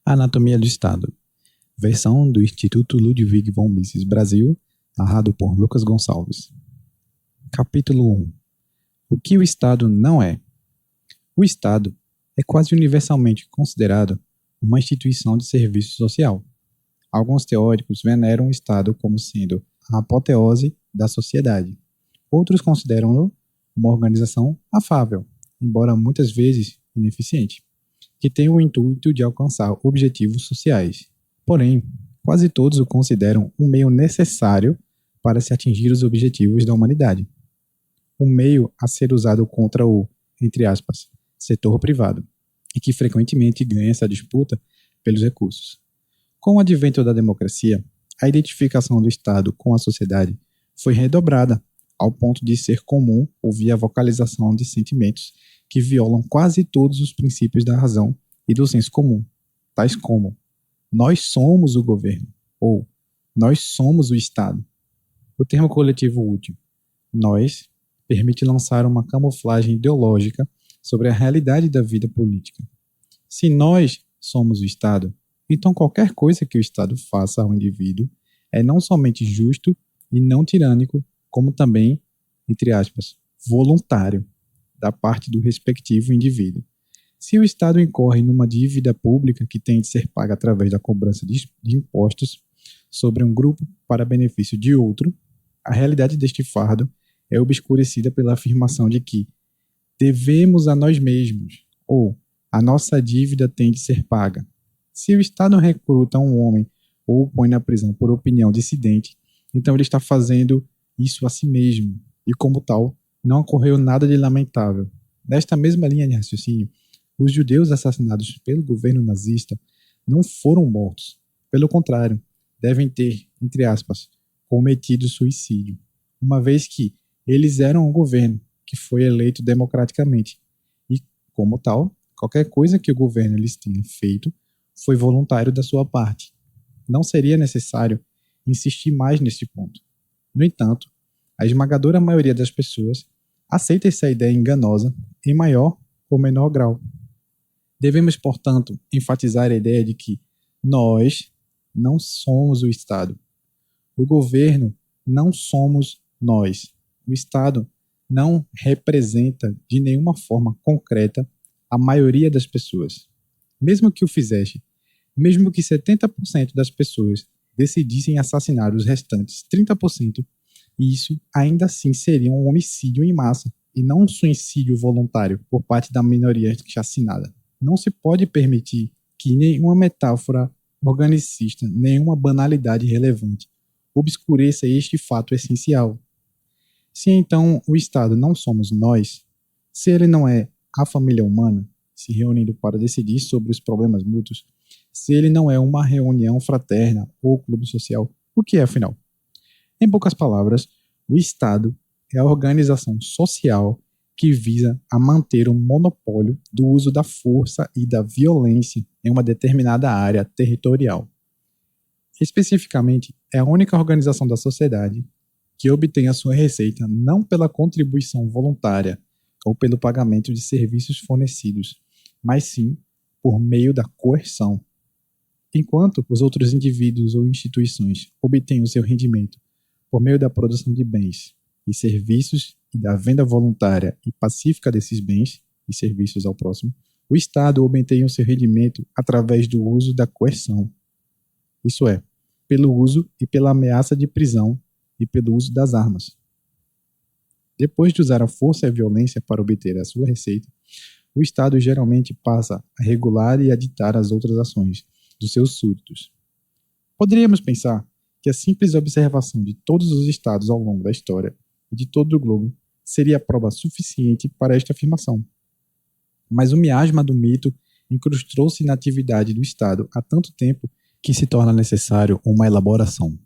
Anatomia do Estado. Versão do Instituto Ludwig von Mises Brasil, narrado por Lucas Gonçalves. Capítulo 1. O que o Estado não é? O Estado é quase universalmente considerado uma instituição de serviço social. Alguns teóricos veneram o Estado como sendo a apoteose da sociedade. Outros consideram-no uma organização afável, embora muitas vezes ineficiente, que tem o intuito de alcançar objetivos sociais. Porém, quase todos o consideram um meio necessário para se atingir os objetivos da humanidade. Um meio a ser usado contra o, entre aspas, setor privado, e que frequentemente ganha essa disputa pelos recursos. Com o advento da democracia, a identificação do Estado com a sociedade foi redobrada, ao ponto de ser comum ouvir a vocalização de sentimentos que violam quase todos os princípios da razão e do senso comum, tais como: nós somos o governo, ou nós somos o Estado. O termo coletivo útil, nós, permite lançar uma camuflagem ideológica sobre a realidade da vida política. Se nós somos o Estado, então qualquer coisa que o Estado faça ao indivíduo é não somente justo e não tirânico, como também, entre aspas, voluntário, da parte do respectivo indivíduo. Se o Estado incorre numa dívida pública que tem de ser paga através da cobrança de impostos sobre um grupo para benefício de outro, a realidade deste fardo é obscurecida pela afirmação de que devemos a nós mesmos, ou a nossa dívida tem de ser paga. Se o Estado recruta um homem ou o põe na prisão por opinião dissidente, então ele está fazendo isso a si mesmo, e como tal, não ocorreu nada de lamentável. Nesta mesma linha de raciocínio, os judeus assassinados pelo governo nazista não foram mortos. Pelo contrário, devem ter, entre aspas, cometido suicídio, uma vez que eles eram um governo que foi eleito democraticamente. E, como tal, qualquer coisa que o governo lhes tenha feito foi voluntário da sua parte. Não seria necessário insistir mais neste ponto. No entanto, a esmagadora maioria das pessoas aceita essa ideia enganosa em maior ou menor grau. Devemos, portanto, enfatizar a ideia de que nós não somos o Estado. O governo não somos nós. O Estado não representa de nenhuma forma concreta a maioria das pessoas. Mesmo que o fizesse, mesmo que 70% das pessoas decidissem assassinar os restantes 30%, isso ainda assim seria um homicídio em massa e não um suicídio voluntário por parte da minoria chacinada. Não se pode permitir que nenhuma metáfora organicista, nenhuma banalidade relevante obscureça este fato essencial. Se então o Estado não somos nós, se ele não é a família humana, se reunindo para decidir sobre os problemas mútuos, se ele não é uma reunião fraterna ou clube social, o que é afinal? Em poucas palavras, o Estado é a organização social que visa a manter o monopólio do uso da força e da violência em uma determinada área territorial. Especificamente, é a única organização da sociedade que obtém a sua receita não pela contribuição voluntária ou pelo pagamento de serviços fornecidos, mas sim por meio da coerção. Enquanto os outros indivíduos ou instituições obtêm o seu rendimento por meio da produção de bens e serviços e da venda voluntária e pacífica desses bens e serviços ao próximo, o Estado obtém o seu rendimento através do uso da coerção. Isso é, pelo uso e pela ameaça de prisão e pelo uso das armas. Depois de usar a força e a violência para obter a sua receita, o Estado geralmente passa a regular e a ditar as outras ações dos seus súditos. Poderíamos pensar que a simples observação de todos os estados ao longo da história e de todo o globo seria prova suficiente para esta afirmação. Mas o miasma do mito incrustou-se na atividade do Estado há tanto tempo que se torna necessário uma elaboração.